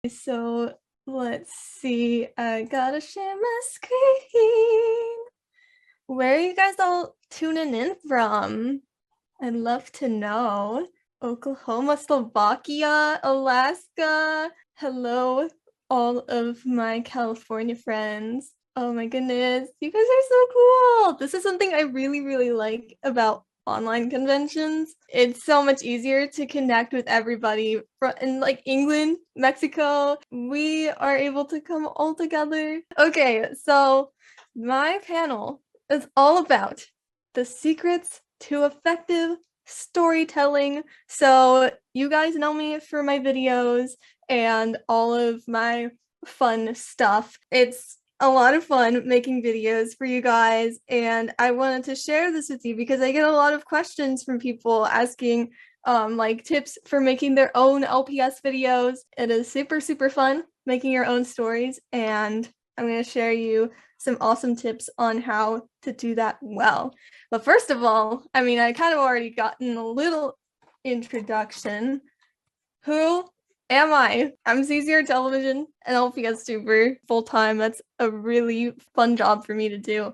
So let's see. I gotta share my screen. Where are you guys all tuning in from? I'd love to know. Oklahoma, Slovakia, Alaska. Hello, all of my California friends. Oh my goodness, you guys are so cool. This is something I really, really like about online conventions. It's so much easier to connect with everybody in like England, Mexico. We are able to come all together. Okay, so my panel is all about the secrets to effective storytelling. So you guys know me for my videos and all of my fun stuff. It's a lot of fun making videos for you guys, and I wanted to share this with you because I get a lot of questions from people asking like tips for making their own LPS videos. It is super, super fun making your own stories, and I'm going to share you some awesome tips on how to do that well. But first of all, I mean, I kind of already gotten a little introduction. Who am I? I'm ccrtelevision, an LPS tuber full-time. That's a really fun job for me to do.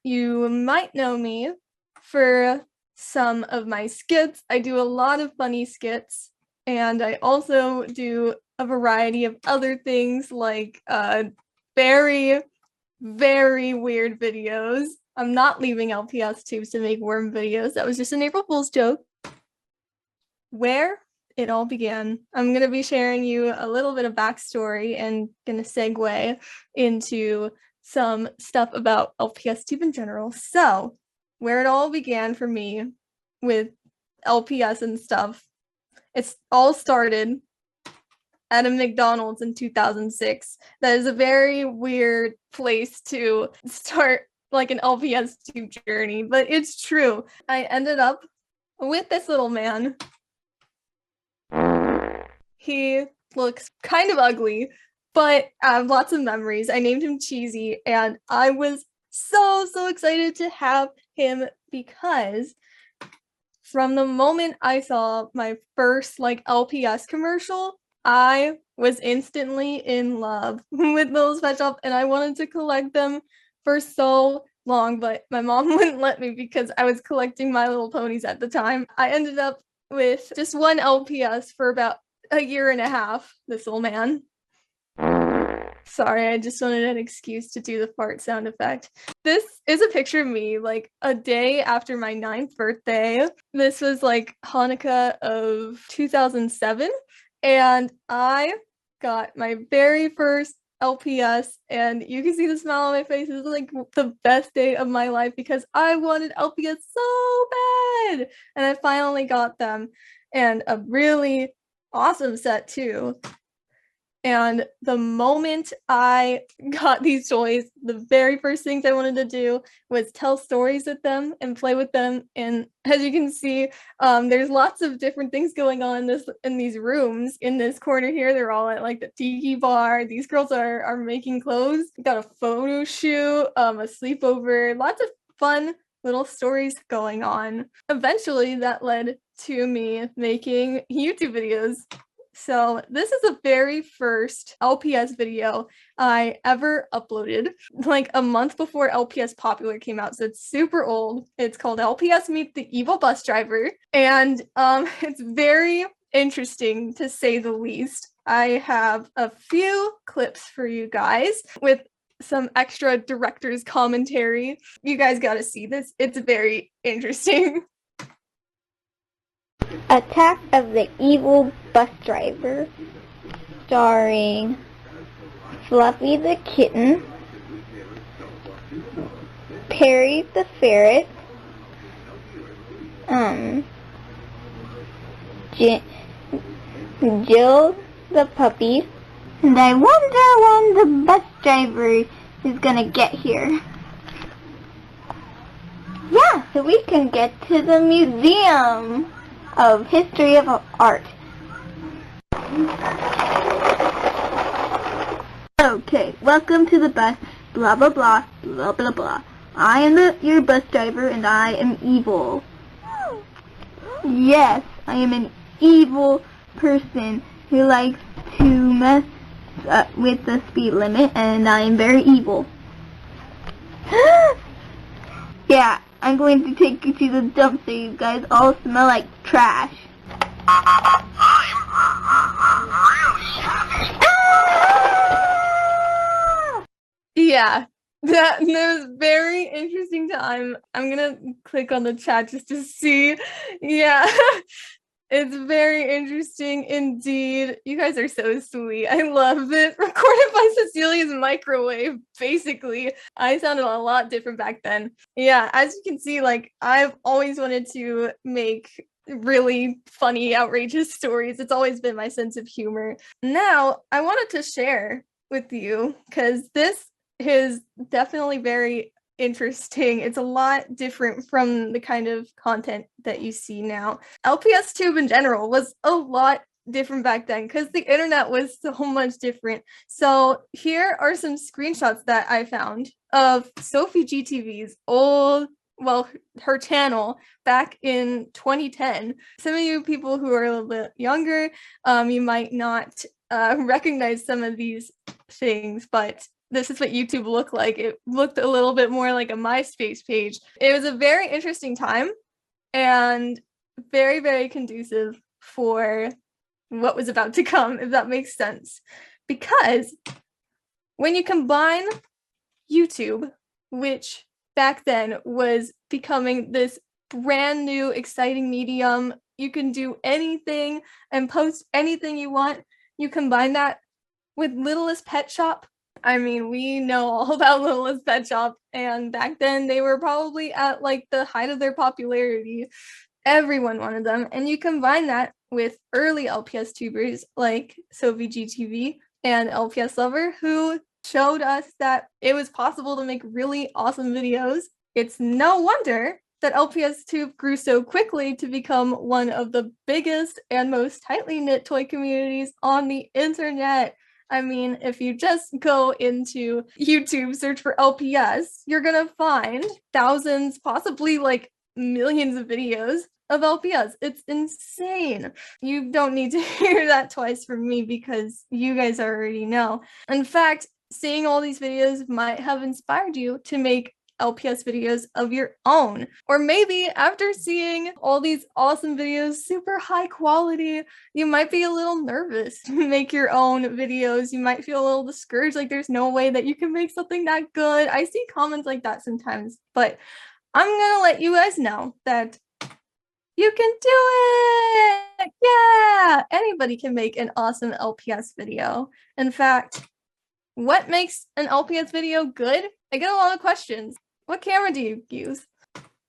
You might know me for some of my skits. I do a lot of funny skits, and I also do a variety of other things like very, very weird videos. I'm not leaving LPS tubes to make worm videos. That was just an April Fool's joke. Where it all began. I'm going to be sharing you a little bit of backstory and going to segue into some stuff about LPS tube in general. So, where it all began for me with LPS and stuff, it's all started at a McDonald's in 2006. That is a very weird place to start like an LPS tube journey, but it's true. I ended up with this little man. He looks kind of ugly, but I have lots of memories. I named him Cheesy, and I was so excited to have him because from the moment I saw my first like LPS commercial, I was instantly in love with those pet shop, and I wanted to collect them for so long, but my mom wouldn't let me because I was collecting My Little Ponies at the time. I ended up with just one LPS for about a year and a half, this old man. Sorry, I just wanted an excuse to do the fart sound effect. This is a picture of me like a day after my 9th birthday. This was like Hanukkah of 2007, and I got my very first LPS, and you can see the smile on my face. It was like the best day of my life because I wanted LPS so bad, and I finally got them, and a really awesome set too. And the moment I got these toys, the very first things I wanted to do was tell stories with them and play with them. And as you can see, there's lots of different things going on in these rooms. In this corner here, they're all at like the tiki bar. These girls are making clothes. We got a photo shoot, a sleepover, lots of fun little stories going on. Eventually, that led to me making YouTube videos. So this is the very first LPS video I ever uploaded, like a month before LPS Popular came out. So it's super old. It's called LPS Meet the Evil Bus Driver. And it's very interesting to say the least. I have a few clips for you guys with some extra director's commentary. You guys gotta see this. It's very interesting. Attack of the Evil Bus Driver, starring Fluffy the Kitten, Perry the Ferret, Jill the Puppy, and I wonder when the bus driver is gonna get here. Yeah, so we can get to the Museum of History of Art. Okay, welcome to the bus, blah blah blah, blah blah blah. I am your bus driver and I am evil. Yes, I am an evil person who likes to mess with the speed limit, and I am very evil. Yeah, I'm going to take you to the dumpster. You guys all smell like trash. Yeah, that was very interesting time. I'm gonna click on the chat just to see. Yeah, it's very interesting indeed. You guys are so sweet. I love it. Recorded by Cecilia's microwave, basically. I sounded a lot different back then. Yeah, as you can see, like, I've always wanted to make really funny, outrageous stories. It's always been my sense of humor. Now, I wanted to share with you because this is definitely very interesting. It's a lot different from the kind of content that you see now. LPS Tube in general was a lot different back then because the internet was so much different. So here are some screenshots that I found of Sophie GTV's old, well, her channel back in 2010. Some of you people who are a little bit younger, you might not recognize some of these things, but this is what YouTube looked like. It looked a little bit more like a MySpace page. It was a very interesting time and very, very conducive for what was about to come, if that makes sense. Because when you combine YouTube, which back then was becoming this brand new, exciting medium, you can do anything and post anything you want. You combine that with Littlest Pet Shop. I mean, we know all about Littlest Pet Shop, and back then they were probably at like the height of their popularity. Everyone wanted them, and you combine that with early LPS tubers like Sophie GTV and LPS Lover, who showed us that it was possible to make really awesome videos. It's no wonder that LPS Tube grew so quickly to become one of the biggest and most tightly knit toy communities on the internet. I mean, if you just go into YouTube, search for LPS, you're gonna find thousands, possibly like millions of videos of LPS. It's insane. You don't need to hear that twice from me because you guys already know. In fact, seeing all these videos might have inspired you to make LPS videos of your own. Or maybe after seeing all these awesome videos, super high quality, you might be a little nervous to make your own videos. You might feel a little discouraged, like there's no way that you can make something that good. I see comments like that sometimes, but I'm gonna let you guys know that you can do it! Yeah! Anybody can make an awesome LPS video. In fact, what makes an LPS video good? I get a lot of questions. What camera do you use?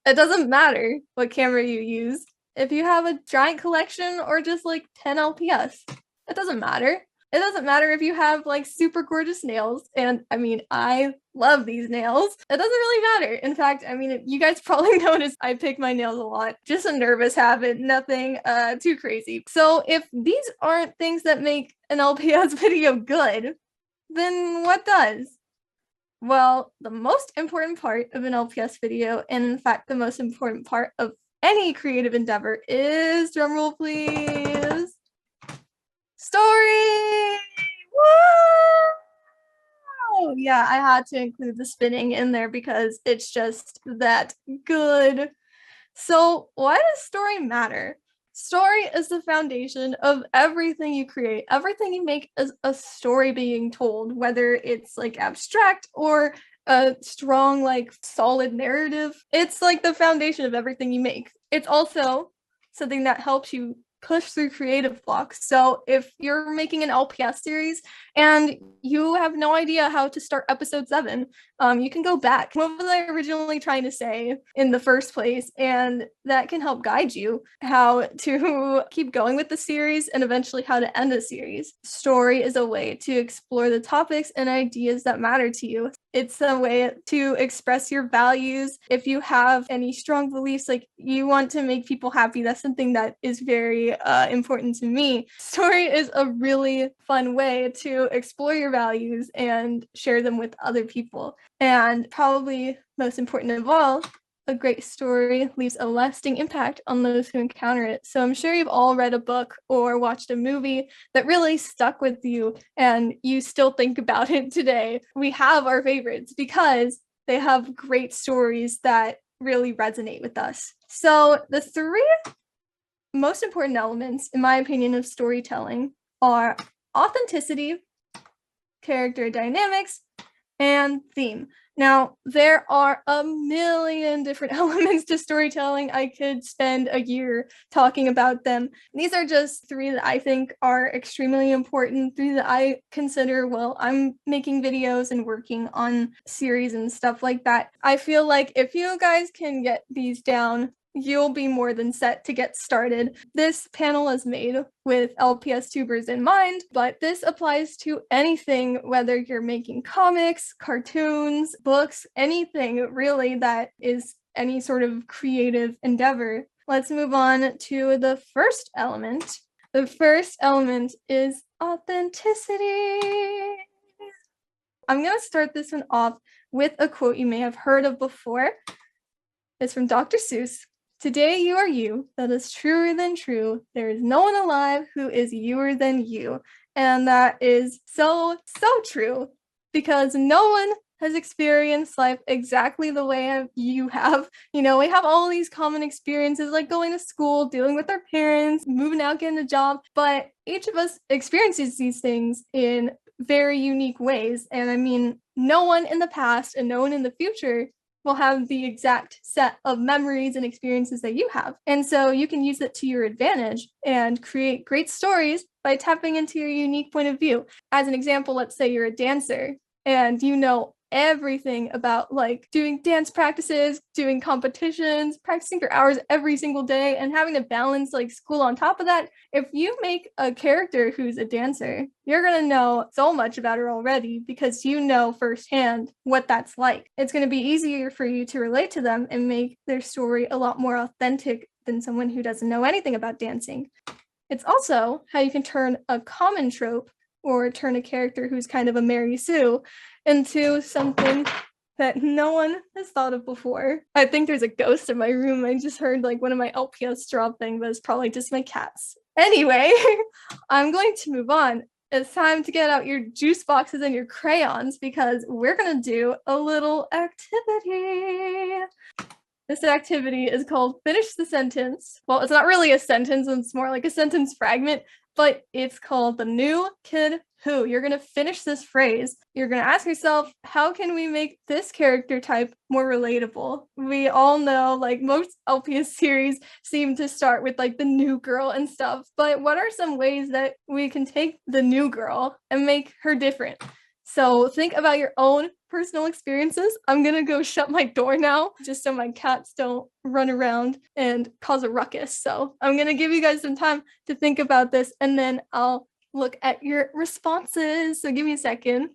It doesn't matter what camera you use. If you have a giant collection or just like 10 LPS, it doesn't matter. It doesn't matter if you have like super gorgeous nails. And I mean, I love these nails. It doesn't really matter. In fact, I mean, you guys probably noticed I pick my nails a lot. Just a nervous habit, nothing too crazy. So if these aren't things that make an LPS video good, then what does? Well, the most important part of an LPS video, and in fact, the most important part of any creative endeavor is, drumroll please, story! Woo! Yeah, I had to include the spinning in there because it's just that good. So why does story matter? Story is the foundation of everything you create. Everything you make is a story being told, whether it's like abstract or a strong, like solid narrative. It's like the foundation of everything you make. It's also something that helps you push through creative blocks. So if you're making an LPS series and you have no idea how to start episode 7, you can go back. What was I originally trying to say in the first place? And that can help guide you how to keep going with the series and eventually how to end a series. Story is a way to explore the topics and ideas that matter to you. It's a way to express your values. If you have any strong beliefs, like you want to make people happy, that's something that is very important to me. Story is a really fun way to explore your values and share them with other people. And probably most important of all, a great story leaves a lasting impact on those who encounter it. So I'm sure you've all read a book or watched a movie that really stuck with you and you still think about it today. We have our favorites because they have great stories that really resonate with us. So the three most important elements, in my opinion, of storytelling are authenticity, character dynamics, and theme. Now, there are a million different elements to storytelling. I could spend a year talking about them. These are just three that I think are extremely important, three that I consider while I'm making videos and working on series and stuff like that. I feel like if you guys can get these down, you'll be more than set to get started. This panel is made with LPS tubers in mind, but this applies to anything, whether you're making comics, cartoons, books, anything really that is any sort of creative endeavor. Let's move on to the first element. The first element is authenticity. I'm going to start this one off with a quote you may have heard of before. It's from Dr. Seuss. Today you are you, that is truer than true. There is no one alive who is youer than you. And that is so true, because no one has experienced life exactly the way you have. You know, we have all these common experiences like going to school, dealing with our parents, moving out, getting a job, but each of us experiences these things in very unique ways. And I mean, no one in the past and no one in the future will have the exact set of memories and experiences that you have. And so you can use it to your advantage and create great stories by tapping into your unique point of view. As an example, let's say you're a dancer and you know everything about like doing dance practices, doing competitions, practicing for hours every single day, and having to balance like school on top of that. If you make a character who's a dancer, you're going to know so much about her already because you know firsthand what that's like. It's going to be easier for you to relate to them and make their story a lot more authentic than someone who doesn't know anything about dancing. It's also how you can turn a common trope or turn a character who's kind of a Mary Sue into something that no one has thought of before. I think there's a ghost in my room. I just heard like one of my LPS drop thing, but it's probably just my cats. Anyway, I'm going to move on. It's time to get out your juice boxes and your crayons because we're going to do a little activity. This activity is called Finish the Sentence. Well, it's not really a sentence, it's more like a sentence fragment, but it's called The New Kid Who. You're going to finish this phrase. You're going to ask yourself, how can we make this character type more relatable? We all know, like, most LPS series seem to start with, like, the new girl and stuff, but what are some ways that we can take the new girl and make her different? So think about your own personal experiences. I'm gonna go shut my door now just so my cats don't run around and cause a ruckus. So I'm gonna give you guys some time to think about this and then I'll look at your responses. So give me a second.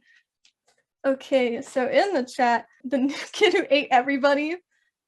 Okay, so in the chat, the new kid who ate everybody,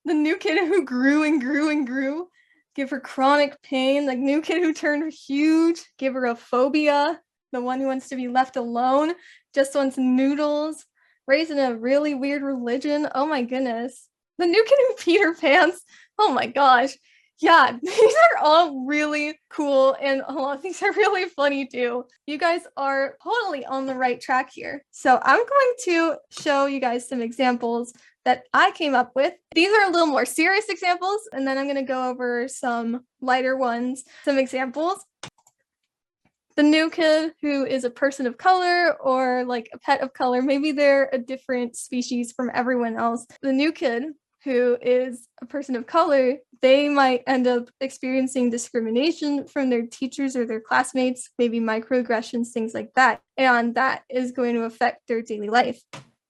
the new kid who grew and grew and grew, give her chronic pain, the new kid who turned huge, give her a phobia, the one who wants to be left alone, just wants noodles, raised in a really weird religion. Oh my goodness. The new kid who peed her pants. Oh my gosh. Yeah, these are all really cool and a lot of these are really funny too. You guys are totally on the right track here. So I'm going to show you guys some examples that I came up with. These are a little more serious examples, and then I'm going to go over some lighter ones, some examples. The new kid who is a person of color or like a pet of color, maybe they're a different species from everyone else. The new kid who is a person of color, they might end up experiencing discrimination from their teachers or their classmates, maybe microaggressions, things like that. And that is going to affect their daily life.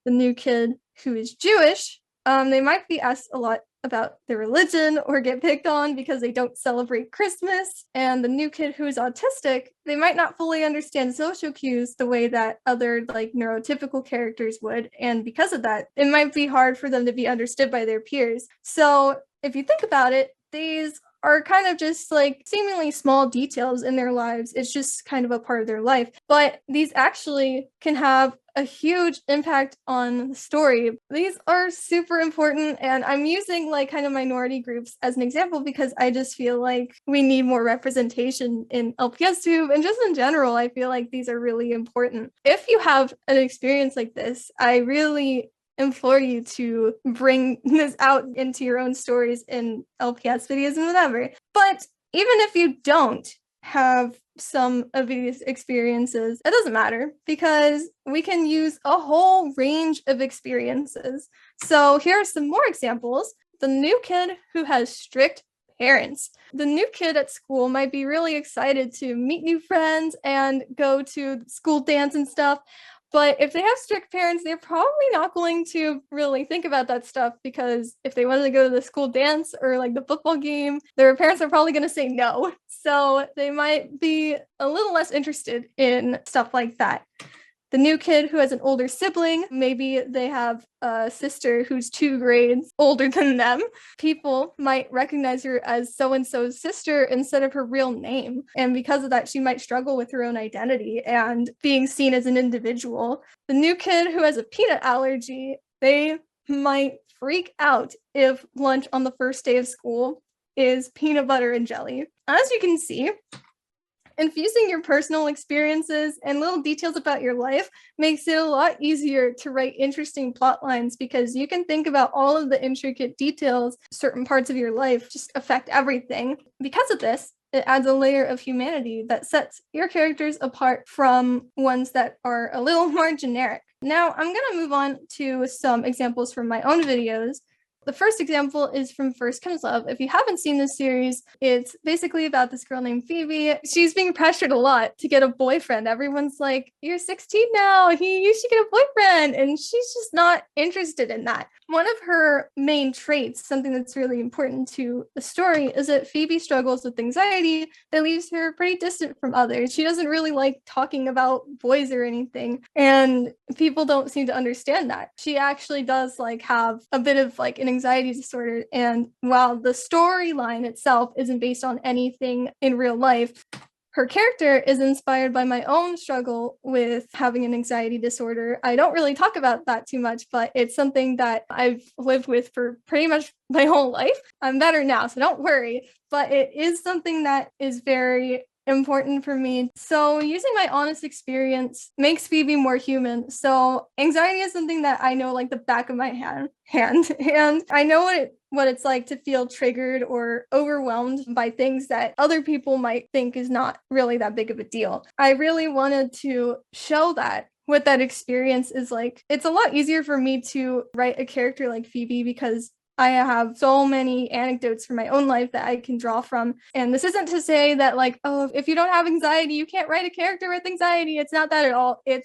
The new kid who is Jewish, they might be asked a lot about their religion or get picked on because they don't celebrate Christmas. And the new kid who is autistic, they might not fully understand social cues the way that other like neurotypical characters would. And because of that, it might be hard for them to be understood by their peers. So if you think about it, these are kind of just like seemingly small details in their lives. It's just kind of a part of their life. But these actually can have a huge impact on the story. These are super important, and I'm using like kind of minority groups as an example because I just feel like we need more representation in LPS tube, and just in general, I feel like these are really important. If you have an experience like this, I really implore you to bring this out into your own stories in LPS videos and whatever. But even if you don't have some of these experiences, it doesn't matter because we can use a whole range of experiences. So here are some more examples. The new kid who has strict parents. The new kid at school might be really excited to meet new friends and go to school dance and stuff. But if they have strict parents, they're probably not going to really think about that stuff because if they wanted to go to the school dance or like the football game, their parents are probably going to say no. So they might be a little less interested in stuff like that. The new kid who has an older sibling, maybe they have a sister who's 2 grades older than them. People might recognize her as so-and-so's sister instead of her real name. And because of that, she might struggle with her own identity and being seen as an individual. The new kid who has a peanut allergy, they might freak out if lunch on the first day of school is peanut butter and jelly. As you can see, infusing your personal experiences and little details about your life makes it a lot easier to write interesting plot lines because you can think about all of the intricate details. Certain parts of your life just affect everything. Because of this, it adds a layer of humanity that sets your characters apart from ones that are a little more generic. Now, I'm going to move on to some examples from my own videos. The first example is from First Comes Love. If you haven't seen this series, it's basically about this girl named Phoebe. She's being pressured a lot to get a boyfriend. Everyone's like, you're 16 now, you should get a boyfriend. And she's just not interested in that. One of her main traits, something that's really important to the story, is that Phoebe struggles with anxiety that leaves her pretty distant from others. She doesn't really like talking about boys or anything, and people don't seem to understand that. She actually does like have a bit of like an anxiety disorder, and while the storyline itself isn't based on anything in real life, her character is inspired by my own struggle with having an anxiety disorder. I don't really talk about that too much, but it's something that I've lived with for pretty much my whole life. I'm better now, so don't worry. But it is something that is very important for me. So using my honest experience makes Phoebe more human. So anxiety is something that I know like the back of my hand and I know what it's like to feel triggered or overwhelmed by things that other people might think is not really that big of a deal. I really wanted to show that what that experience is like. It's a lot easier for me to write a character like Phoebe because I have so many anecdotes from my own life that I can draw from. And this isn't to say that like, oh, if you don't have anxiety, you can't write a character with anxiety. It's not that at all. It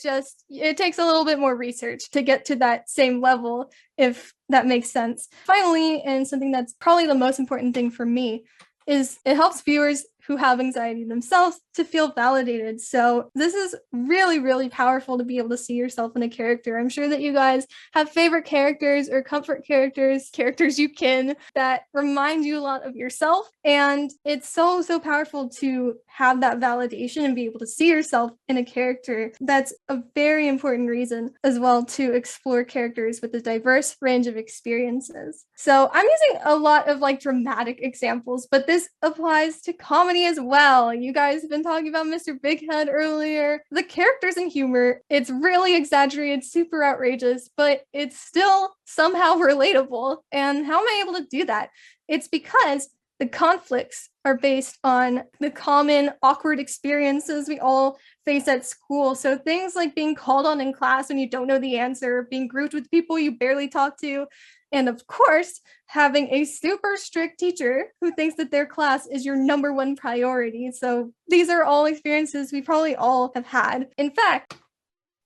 takes a little bit more research to get to that same level, if that makes sense. Finally, and something that's probably the most important thing for me, is it helps viewers who have anxiety themselves to feel validated. So this is really, really powerful to be able to see yourself in a character. I'm sure that you guys have favorite characters or comfort characters, characters you kin, that remind you a lot of yourself. And it's so, so powerful to have that validation and be able to see yourself in a character. That's a very important reason as well to explore characters with a diverse range of experiences. So I'm using a lot of like dramatic examples, but this applies to comedy as well. You guys have been talking about Mr. Bighead earlier. The characters and humor, it's really exaggerated, super outrageous, but it's still somehow relatable. And how am I able to do that? It's because the conflicts are based on the common awkward experiences we all face at school. So things like being called on in class when you don't know the answer, being grouped with people you barely talk to, and of course, having a super strict teacher who thinks that their class is your number one priority. So these are all experiences we probably all have had. In fact,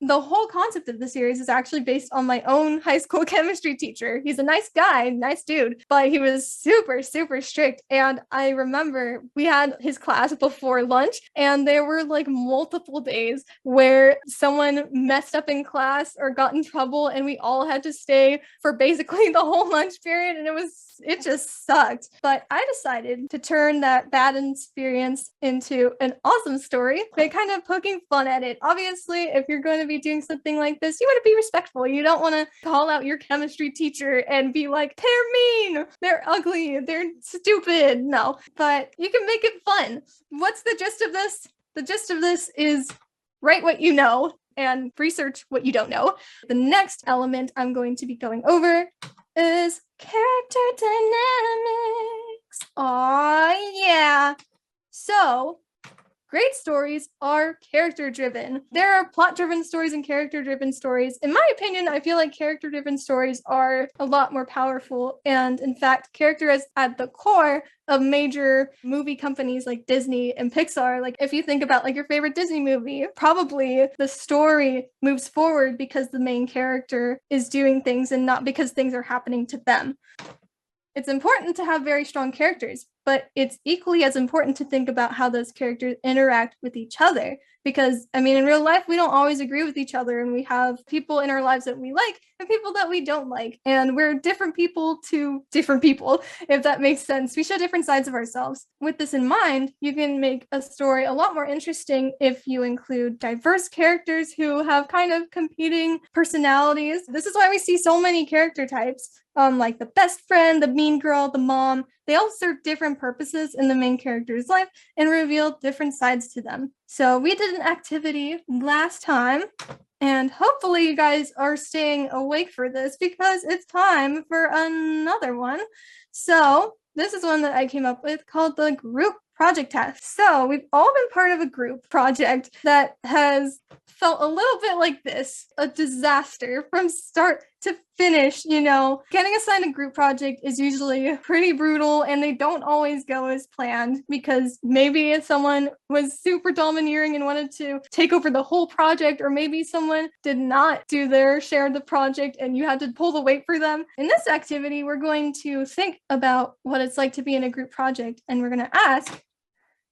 the whole concept of the series is actually based on my own high school chemistry teacher. He's a nice guy, nice dude, but he was super, super strict. And I remember we had his class before lunch, and there were like multiple days where someone messed up in class or got in trouble, and we all had to stay for basically the whole lunch period. And it just sucked. But I decided to turn that bad experience into an awesome story by kind of poking fun at it. Obviously, if you're going to be doing something like this, you want to be respectful. You don't want to call out your chemistry teacher and be like, they're mean, they're ugly, they're stupid. No, but you can make it fun. What's the gist of this? The gist of this is write what you know and research what you don't know. The next element I'm going to be going over is character dynamics. Aw, yeah. So, great stories are character-driven. There are plot-driven stories and character-driven stories. In my opinion, I feel like character-driven stories are a lot more powerful. And in fact, character is at the core of major movie companies like Disney and Pixar. Like if you think about like your favorite Disney movie, probably the story moves forward because the main character is doing things and not because things are happening to them. It's important to have very strong characters, but it's equally as important to think about how those characters interact with each other. Because, I mean, in real life, we don't always agree with each other, and we have people in our lives that we like and people that we don't like. And we're different people to different people, if that makes sense. We show different sides of ourselves. With this in mind, you can make a story a lot more interesting if you include diverse characters who have kind of competing personalities. This is why we see so many character types. Like the best friend, the mean girl, the mom, they all serve different purposes in the main character's life and reveal different sides to them. So we did an activity last time, and hopefully you guys are staying awake for this because it's time for another one. So this is one that I came up with called the group project test. So we've all been part of a group project that has felt a little bit like this, a disaster from start to finish. You know, getting assigned a group project is usually pretty brutal, and they don't always go as planned because maybe someone was super domineering and wanted to take over the whole project, or maybe someone did not do their share of the project and you had to pull the weight for them. In this activity, we're going to think about what it's like to be in a group project, and we're going to ask,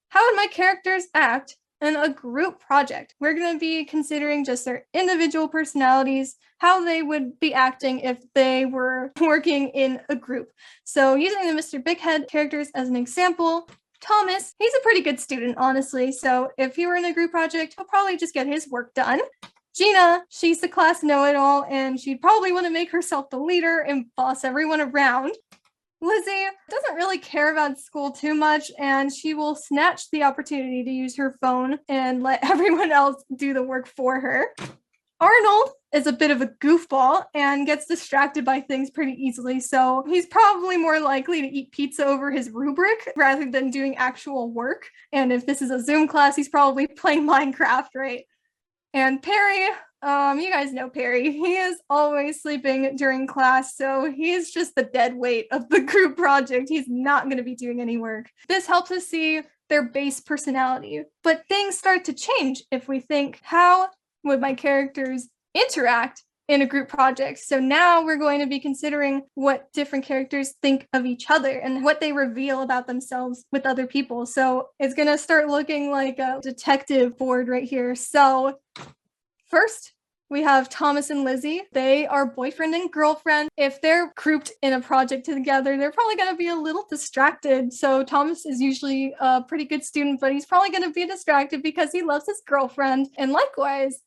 how would my characters act in a group project? We're going to be considering just their individual personalities, how they would be acting if they were working in a group. So using the Mr. Bighead characters as an example, Thomas, he's a pretty good student, honestly. So if he were in a group project, he'll probably just get his work done. Gina, she's the class know-it-all, and she'd probably want to make herself the leader and boss everyone around. Lizzie doesn't really care about school too much, and she will snatch the opportunity to use her phone and let everyone else do the work for her. Arnold is a bit of a goofball and gets distracted by things pretty easily, so he's probably more likely to eat pizza over his rubric rather than doing actual work. And if this is a Zoom class, he's probably playing Minecraft, right? And Perry, you guys know Perry. He is always sleeping during class, so he's just the dead weight of the group project. He's not going to be doing any work. This helps us see their base personality. But things start to change if we think, how would my characters interact in a group project? So now we're going to be considering what different characters think of each other and what they reveal about themselves with other people. So it's going to start looking like a detective board right here. So first, we have Thomas and Lizzie. They are boyfriend and girlfriend. If they're grouped in a project together, they're probably going to be a little distracted. So Thomas is usually a pretty good student, but he's probably going to be distracted because he loves his girlfriend. And likewise,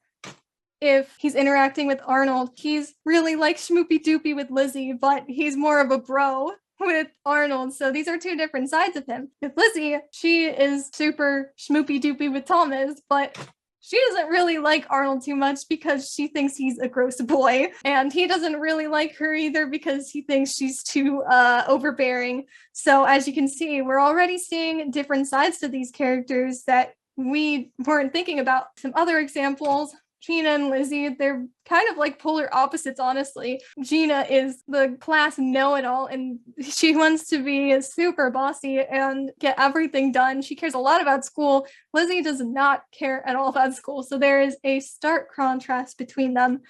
if he's interacting with Arnold, he's really like schmoopy doopy with Lizzie, but he's more of a bro with Arnold. So these are two different sides of him. With Lizzie, she is super schmoopy doopy with Thomas, but she doesn't really like Arnold too much because she thinks he's a gross boy, and he doesn't really like her either because he thinks she's too overbearing. So as you can see, we're already seeing different sides to these characters that we weren't thinking about. Some other examples, Gina and Lizzie, they're kind of like polar opposites, honestly. Gina is the class know-it-all, and she wants to be super bossy and get everything done. She cares a lot about school. Lizzie does not care at all about school, so there is a stark contrast between them.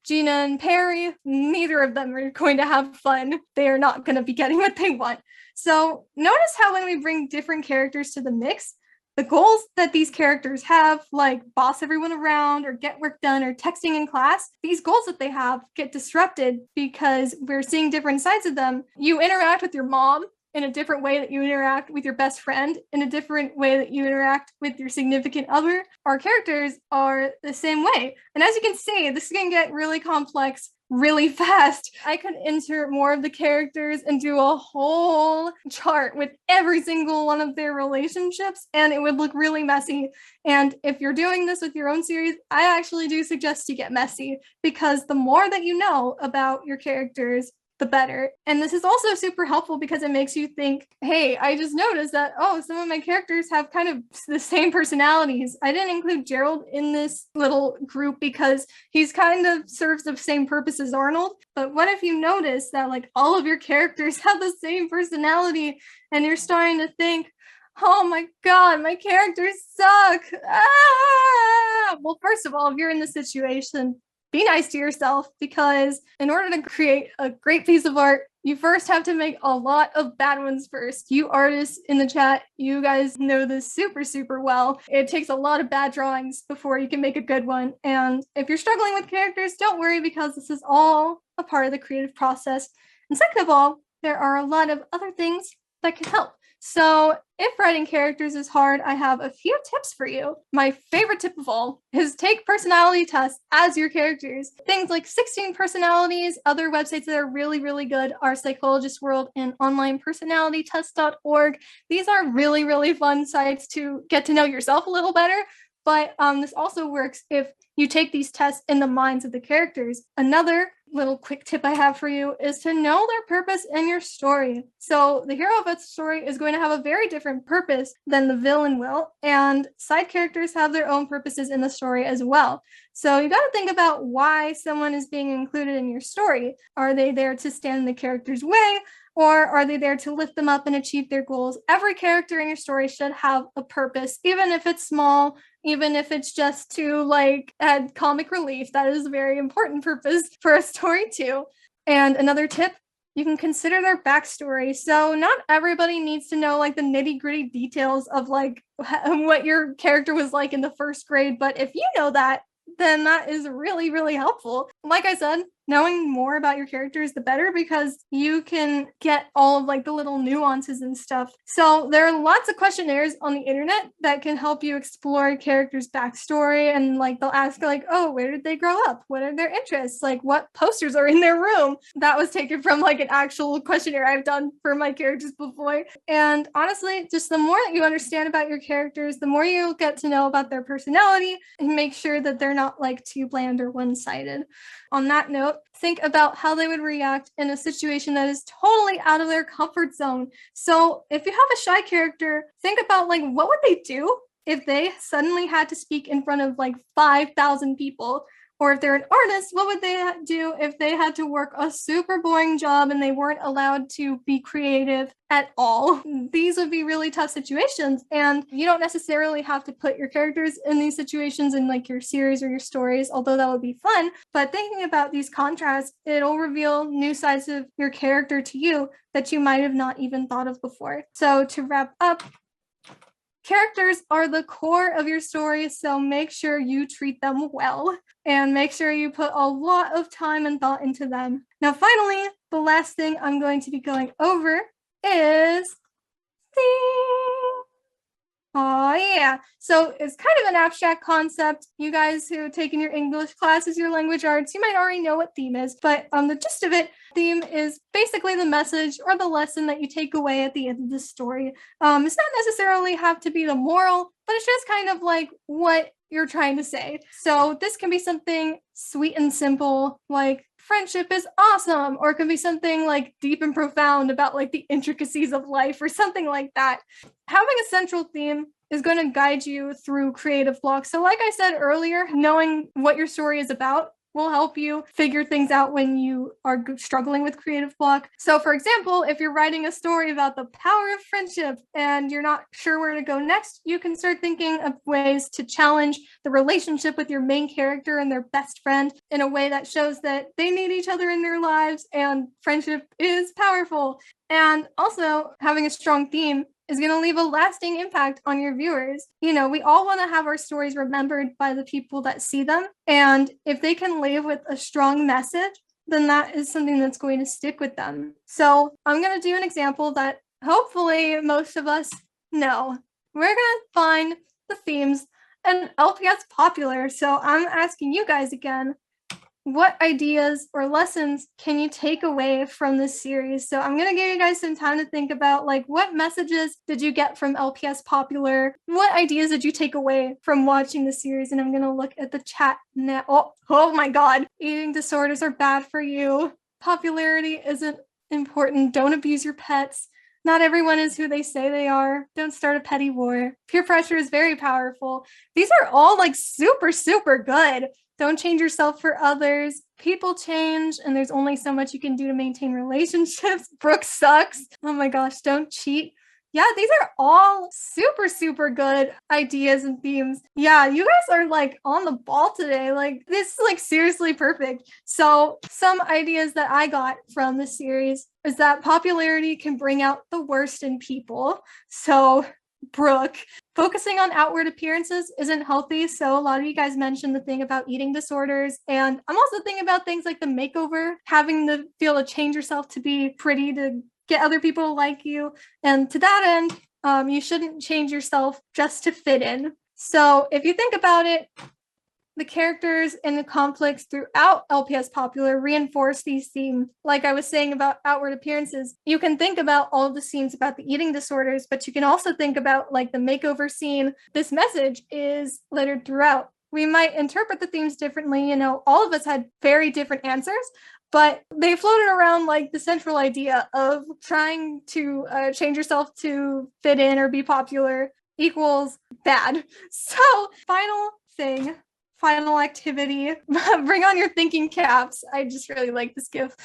Gina and Perry, neither of them are going to have fun. They are not going to be getting what they want. So notice how when we bring different characters to the mix, the goals that these characters have, like boss everyone around or get work done or texting in class, these goals that they have get disrupted because we're seeing different sides of them. You interact with your mom in a different way that you interact with your best friend, in a different way that you interact with your significant other. Our characters are the same way. And as you can see, this can get really complex really fast. I could insert more of the characters and do a whole chart with every single one of their relationships, and it would look really messy. And if you're doing this with your own series, I actually do suggest you get messy, because the more that you know about your characters, the better. And this is also super helpful because it makes you think, hey, I just noticed that, oh, some of my characters have kind of the same personalities. I didn't include Gerald in this little group because he's kind of serves the same purpose as Arnold. But what if you notice that like all of your characters have the same personality, and you're starting to think, oh my God, my characters suck. Ah! Well, first of all, if you're in this situation, be nice to yourself, because in order to create a great piece of art, you first have to make a lot of bad ones first. You artists in the chat, you guys know this super, super well. It takes a lot of bad drawings before you can make a good one. And if you're struggling with characters, don't worry, because this is all a part of the creative process. And second of all, there are a lot of other things that can help. So if writing characters is hard, I have a few tips for you. My favorite tip of all is take personality tests as your characters. Things like 16 Personalities, other websites that are really, really good are Psychologist World and onlinepersonalitytest.org. These are really, really fun sites to get to know yourself a little better. But this also works if you take these tests in the minds of the characters. Another little quick tip I have for you is to know their purpose in your story. So the hero of a story is going to have a very different purpose than the villain will, and side characters have their own purposes in the story as well. So you got to think about why someone is being included in your story. Are they there to stand in the character's way, or are they there to lift them up and achieve their goals? Every character in your story should have a purpose, even if it's small, even if it's just to like add comic relief. That is a very important purpose for a story too. And another tip, you can consider their backstory. So not everybody needs to know like the nitty-gritty details of like what your character was like in the first grade, but if you know that, then that is really, really helpful. Like I said, knowing more about your characters, the better, because you can get all of like the little nuances and stuff. So there are lots of questionnaires on the internet that can help you explore a character's backstory, and like they'll ask like, oh, where did they grow up? What are their interests? Like what posters are in their room? That was taken from like an actual questionnaire I've done for my characters before. And honestly, just the more that you understand about your characters, the more you'll get to know about their personality, and make sure that they're not like too bland or one-sided. On that note, think about how they would react in a situation that is totally out of their comfort zone. So if you have a shy character, think about like, what would they do if they suddenly had to speak in front of like 5,000 people? Or if they're an artist, what would they do if they had to work a super boring job and they weren't allowed to be creative at all? These would be really tough situations, and you don't necessarily have to put your characters in these situations in like your series or your stories, although that would be fun. But thinking about these contrasts, it'll reveal new sides of your character to you that you might have not even thought of before. So to wrap up, characters are the core of your story, so make sure you treat them well and make sure you put a lot of time and thought into them. Now, finally, the last thing I'm going to be going over is theme. Oh yeah, so it's kind of an abstract concept. You guys who have taken your English classes, your language arts, you might already know what theme is, but the gist of it, theme is basically the message or the lesson that you take away at the end of the story. It's not necessarily have to be the moral, but it's just kind of like what you're trying to say. So this can be something sweet and simple, like friendship is awesome, or it can be something like deep and profound about like the intricacies of life or something like that. Having a central theme is going to guide you through creative block. So like I said earlier, knowing what your story is about will help you figure things out when you are struggling with creative block. So for example, if you're writing a story about the power of friendship and you're not sure where to go next, you can start thinking of ways to challenge the relationship with your main character and their best friend in a way that shows that they need each other in their lives and friendship is powerful. And also having a strong theme is going to leave a lasting impact on your viewers. You know, we all want to have our stories remembered by the people that see them. And if they can leave with a strong message, then that is something that's going to stick with them. So I'm going to do an example that hopefully most of us know. We're going to find the themes and LPS popular. So I'm asking you guys again, what ideas or lessons can you take away from this series? So I'm going to give you guys some time to think about, like, what messages did you get from LPS Popular? What ideas did you take away from watching the series? And I'm going to look at the chat now. Oh my God. Eating disorders are bad for you. Popularity isn't important. Don't abuse your pets. Not everyone is who they say they are. Don't start a petty war. Peer pressure is very powerful. These are all like super, super good. Don't change yourself for others. People change, and there's only so much you can do to maintain relationships. Brooke sucks. Oh my gosh, don't cheat. Yeah, these are all super, super good ideas and themes. Yeah, you guys are like on the ball today. Like, this is like seriously perfect. So some ideas that I got from the series is that popularity can bring out the worst in people. So Brooke, focusing on outward appearances isn't healthy. So a lot of you guys mentioned the thing about eating disorders. And I'm also thinking about things like the makeover, having to feel to change yourself to be pretty, to get other people to like you. And to that end, you shouldn't change yourself just to fit in. So if you think about it, the characters and the conflicts throughout LPS Popular reinforce these themes. Like I was saying about outward appearances, you can think about all the scenes about the eating disorders, but you can also think about like the makeover scene. This message is littered throughout. We might interpret the themes differently. You know, all of us had very different answers, but they floated around like the central idea of trying to change yourself to fit in or be popular equals bad. So final activity, bring on your thinking caps. I just really like this gift.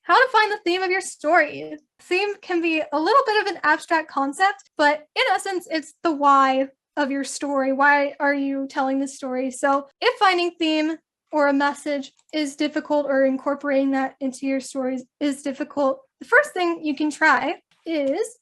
How to find the theme of your story. Theme can be a little bit of an abstract concept, but in essence, it's the why of your story. Why are you telling this story? So if finding theme or a message is difficult, or incorporating that into your stories is difficult, the first thing you can try is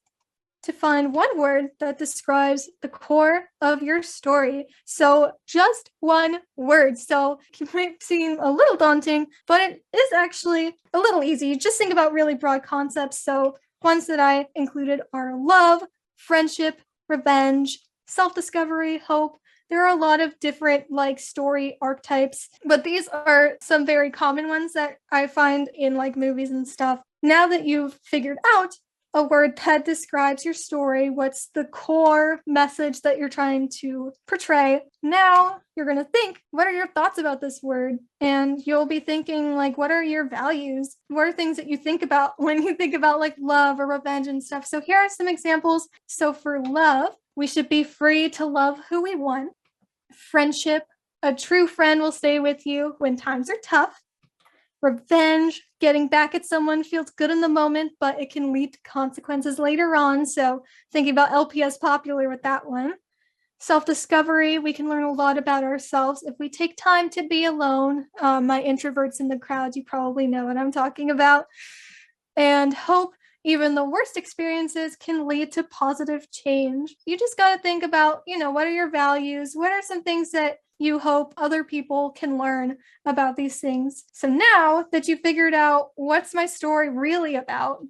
to find one word that describes the core of your story. So just one word. So it might seem a little daunting, but it is actually a little easy. Just think about really broad concepts. So ones that I included are love, friendship, revenge, self-discovery, hope. There are a lot of different like story archetypes, but these are some very common ones that I find in like movies and stuff. Now that you've figured out a word that describes your story, what's the core message that you're trying to portray, now you're going to think, what are your thoughts about this word? And you'll be thinking, like, what are your values? What are things that you think about when you think about like love or revenge and stuff? So here are some examples. So for love, we should be free to love who we want. Friendship, a true friend will stay with you when times are tough. Revenge, getting back at someone feels good in the moment, but it can lead to consequences later on. So thinking about LPS Popular with that one. Self-discovery, we can learn a lot about ourselves if we take time to be alone. My introverts in the crowd, you probably know what I'm talking about. And hope, even the worst experiences can lead to positive change. You just got to think about, you know, what are your values? What are some things that you hope other people can learn about these things? So now that you figured out what's my story really about,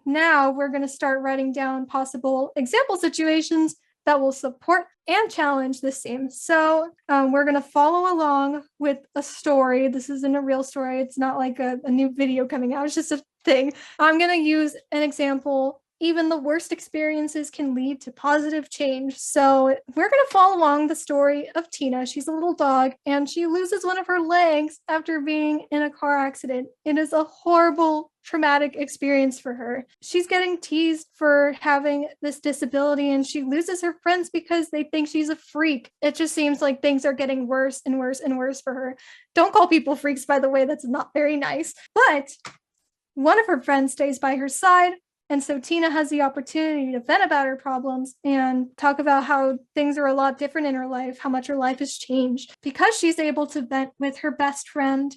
now we're going to start writing down possible example situations that will support and challenge this theme. So we're going to follow along with a story. This isn't a real story. It's not like a new video coming out. It's just a thing. I'm going to use an example. Even the worst experiences can lead to positive change. So we're going to follow along the story of Tina. She's a little dog, and she loses one of her legs after being in a car accident. It is a horrible, traumatic experience for her. She's getting teased for having this disability, and she loses her friends because they think she's a freak. It just seems like things are getting worse and worse and worse for her. Don't call people freaks, by the way, that's not very nice. But one of her friends stays by her side, and so Tina has the opportunity to vent about her problems and talk about how things are a lot different in her life, how much her life has changed. Because she's able to vent with her best friend,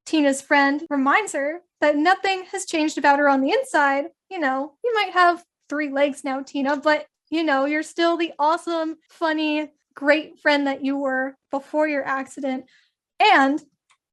Tina's friend reminds her that nothing has changed about her on the inside. You know, you might have 3 legs now, Tina, but you know, you're still the awesome, funny, great friend that you were before your accident. And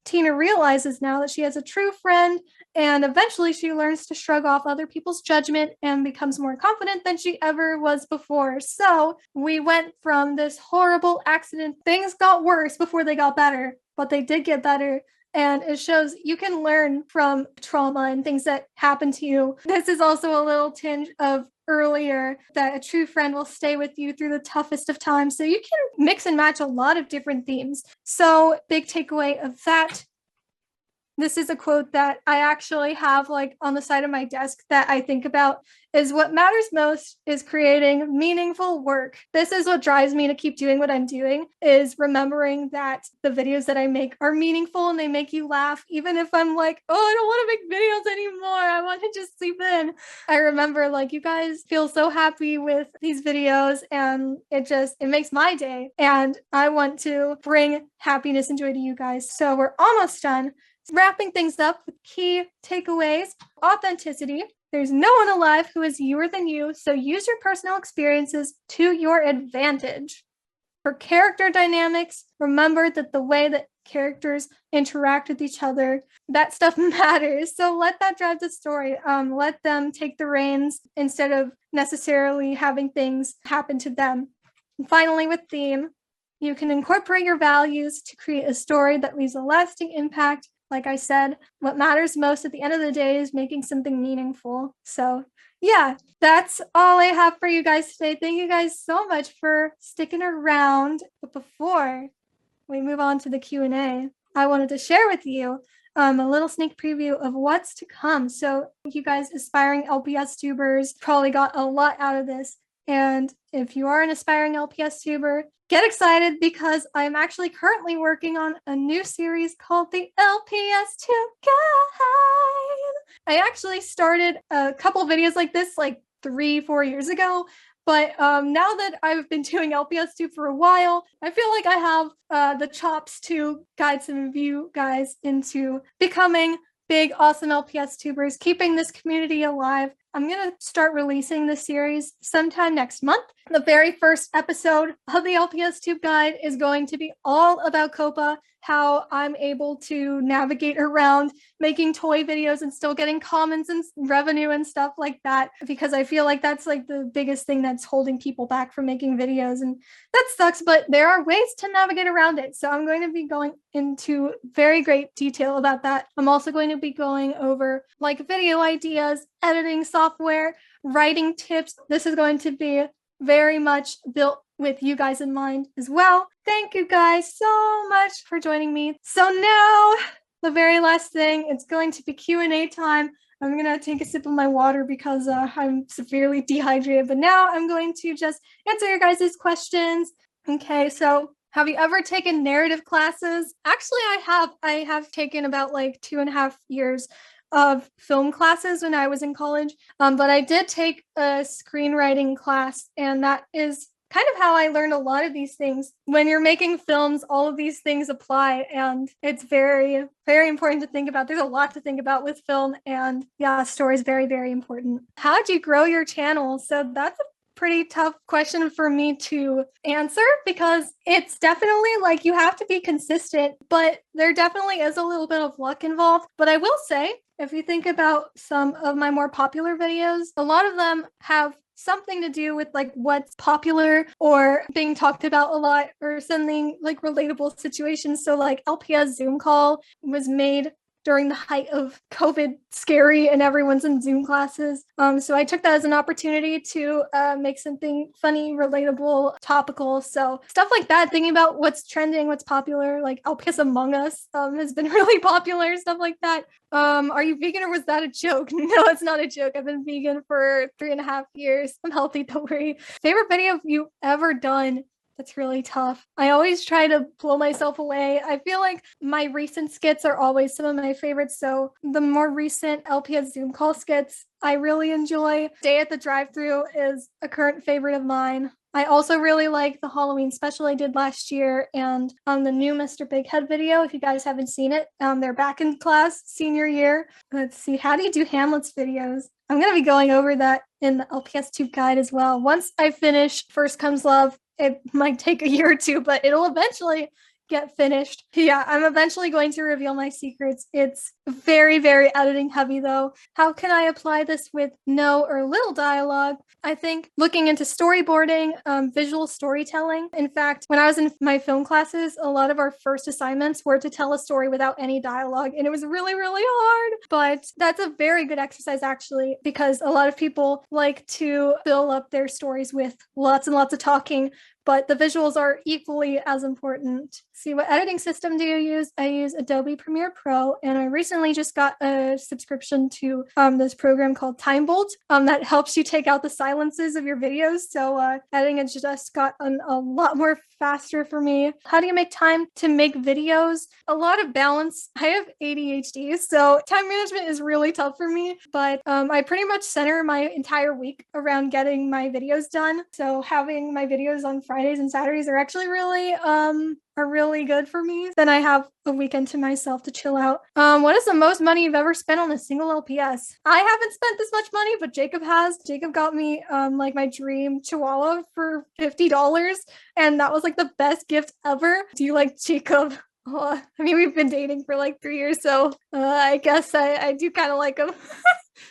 Tina realizes now that she has a true friend, and eventually she learns to shrug off other people's judgment and becomes more confident than she ever was before. So we went from this horrible accident. Things got worse before they got better, but they did get better. And it shows you can learn from trauma and things that happen to you. This is also a little tinge of earlier that a true friend will stay with you through the toughest of times. So you can mix and match a lot of different themes. So big takeaway of that. This is a quote that I actually have like on the side of my desk that I think about is what matters most is creating meaningful work. This is what drives me to keep doing what I'm doing, is remembering that the videos that I make are meaningful and they make you laugh. Even if I'm like, oh, I don't want to make videos anymore, I want to just sleep in. I remember like you guys feel so happy with these videos, and it makes my day. And I want to bring happiness and joy to you guys. So we're almost done. Wrapping things up with key takeaways: authenticity. There's no one alive who is youer than you, so use your personal experiences to your advantage. For character dynamics, remember that the way that characters interact with each other, that stuff matters. So let that drive the story. Let them take the reins instead of necessarily having things happen to them. And finally, with theme, you can incorporate your values to create a story that leaves a lasting impact. Like I said, what matters most at the end of the day is making something meaningful. So yeah, that's all I have for you guys today. Thank you guys so much for sticking around. But before we move on to the Q&A, I wanted to share with you a little sneak preview of what's to come. So you guys aspiring LPS tubers probably got a lot out of this. And if you are an aspiring LPS tuber, get excited because I'm actually currently working on a new series called the LPS Tube Guide. I actually started a couple videos like this like 3-4 years ago, but now that I've been doing LPS Tube for a while, I feel like I have the chops to guide some of you guys into becoming big, awesome LPS tubers, keeping this community alive. I'm going to start releasing this series sometime next month. The very first episode of the LPS Tube Guide is going to be all about COPA, how I'm able to navigate around making toy videos and still getting comments and revenue and stuff like that, because I feel like that's like the biggest thing that's holding people back from making videos, and that sucks, but there are ways to navigate around it. So I'm going to be going into very great detail about that. I'm also going to be going over like video ideas, editing software, writing tips. This is going to be very much built with you guys in mind as well. Thank you guys so much for joining me. So now, the very last thing, it's going to be Q&A time. I'm going to take a sip of my water because I'm severely dehydrated, but now I'm going to just answer your guys' questions. Okay, so have you ever taken narrative classes? Actually, I have. I have taken about like 2.5 years of film classes when I was in college, but I did take a screenwriting class, and that is kind of how I learned a lot of these things. When you're making films, all of these things apply, and it's very, very important to think about. There's a lot to think about with film, and yeah, story is very, very important. How do you grow your channel? So that's a pretty tough question for me to answer, because it's definitely like you have to be consistent, but there definitely is a little bit of luck involved. But I will say, if you think about some of my more popular videos, a lot of them have something to do with like what's popular or being talked about a lot or something like relatable situations. So like LPS Zoom call was made during the height of COVID scary and everyone's in Zoom classes. So I took that as an opportunity to make something funny, relatable, topical. So stuff like that, thinking about what's trending, what's popular, like LPS Among Us has been really popular, stuff like that. Are you vegan or was that a joke? No, it's not a joke. I've been vegan for 3.5 years. I'm healthy, don't worry. Favorite video you ever done? That's really tough. I always try to blow myself away. I feel like my recent skits are always some of my favorites. So the more recent LPS Zoom call skits, I really enjoy. Day at the Drive-Thru is a current favorite of mine. I also really like the Halloween special I did last year and the new Mr. Bighead video. If you guys haven't seen it, they're back in class senior year. Let's see, how do you do Hamlet's videos? I'm going to be going over that in the LPS Tube guide as well. Once I finish First Comes Love, it might take a year or two, but it'll eventually get finished. Yeah, I'm eventually going to reveal my secrets. It's very, very editing heavy though. How can I apply this with no or little dialogue? I think looking into storyboarding, visual storytelling. In fact, when I was in my film classes, a lot of our first assignments were to tell a story without any dialogue, and it was really, really hard. But that's a very good exercise actually, because a lot of people like to fill up their stories with lots and lots of talking, but the visuals are equally as important. See, what editing system do you use? I use Adobe Premiere Pro, and I recently just got a subscription to this program called Time Bolt that helps you take out the silences of your videos. So editing has just gotten a lot more faster for me. How do you make time to make videos? A lot of balance. I have ADHD, so time management is really tough for me, but I pretty much center my entire week around getting my videos done. So having my videos on Fridays and Saturdays are actually really good for me. Then I have a weekend to myself to chill out. What is the most money you've ever spent on a single LPS? I haven't spent this much money, but Jacob has. Jacob got me like my dream Chihuahua for $50, and that was like the best gift ever. Do you like Jacob? I mean, we've been dating for like 3 years, so I guess I do kind of like him.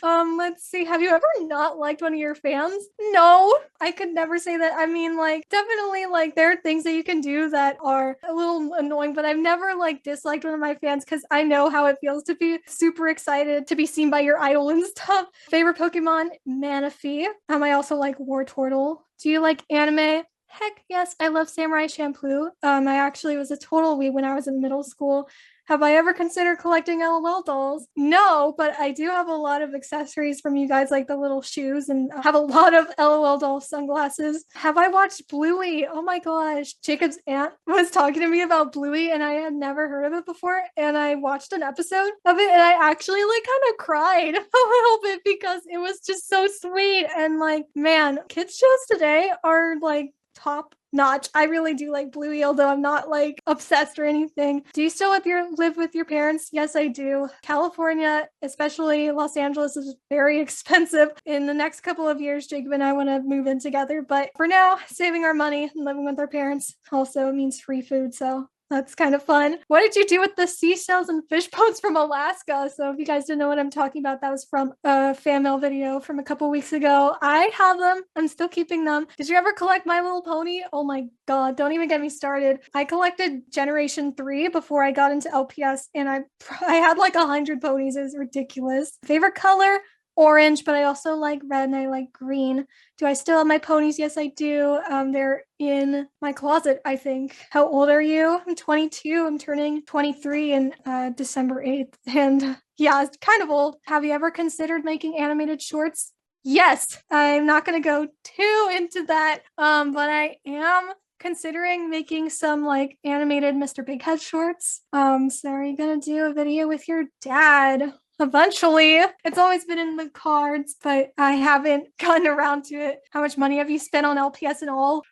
Let's see. Have you ever not liked one of your fans? No, I could never say that. I mean, like, definitely, like, there are things that you can do that are a little annoying, but I've never, like, disliked one of my fans because I know how it feels to be super excited to be seen by your idol and stuff. Favorite Pokemon? Manaphy. I also like Wartortle. Do you like anime? Heck yes, I love Samurai Champloo. I actually was a total weeb when I was in middle school. Have I ever considered collecting LOL dolls? No, but I do have a lot of accessories from you guys, like the little shoes, and I have a lot of LOL doll sunglasses. Have I watched Bluey? Oh my gosh. Jacob's aunt was talking to me about Bluey, and I had never heard of it before, and I watched an episode of it, and I actually like kind of cried a little bit because it was just so sweet. And like, man, kids shows today are like top notch. I really do like Bluey, although I'm not like obsessed or anything. Do you still live with your parents? Yes, I do. California, especially Los Angeles, is very expensive. In the next couple of years, Jacob and I want to move in together, but for now, saving our money and living with our parents also means free food, so that's kind of fun. What did you do with the seashells and fish bones from Alaska? So if you guys didn't know what I'm talking about, that was from a fan mail video from a couple weeks ago. I have them. I'm still keeping them. Did you ever collect My Little Pony? Oh my God, don't even get me started. I collected Generation 3 before I got into LPS, and I had like 100 ponies. It was ridiculous. Favorite color? Orange, but I also like red and I like green. Do I still have my ponies? Yes, I do. They're in my closet, I think. How old are you? I'm 22. I'm turning 23 in December 8th. And yeah, it's kind of old. Have you ever considered making animated shorts? Yes. I'm not going to go too into that, but I am considering making some like animated Mr. Bighead shorts. So are you going to do a video with your dad? Eventually. It's always been in the cards, but I haven't gotten around to it. How much money have you spent on LPS and all?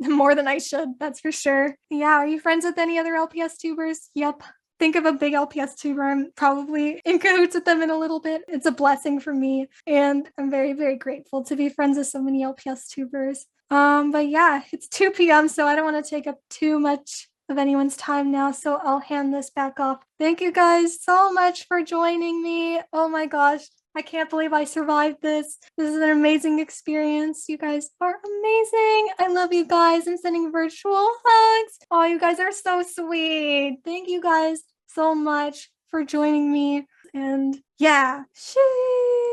More than I should, that's for sure. Yeah, are you friends with any other LPS tubers? Yep. Think of a big LPS tuber. I'm probably in cahoots with them in a little bit. It's a blessing for me, and I'm very, very grateful to be friends with so many LPS tubers. But yeah, it's 2 p.m., so I don't want to take up too much of anyone's time now, so I'll hand this back off. Thank you guys so much for joining me. Oh my gosh, I can't believe I survived this. This is an amazing experience. You guys are amazing. I love you guys. I'm sending virtual hugs. Oh, you guys are so sweet. Thank you guys so much for joining me. And yeah, she.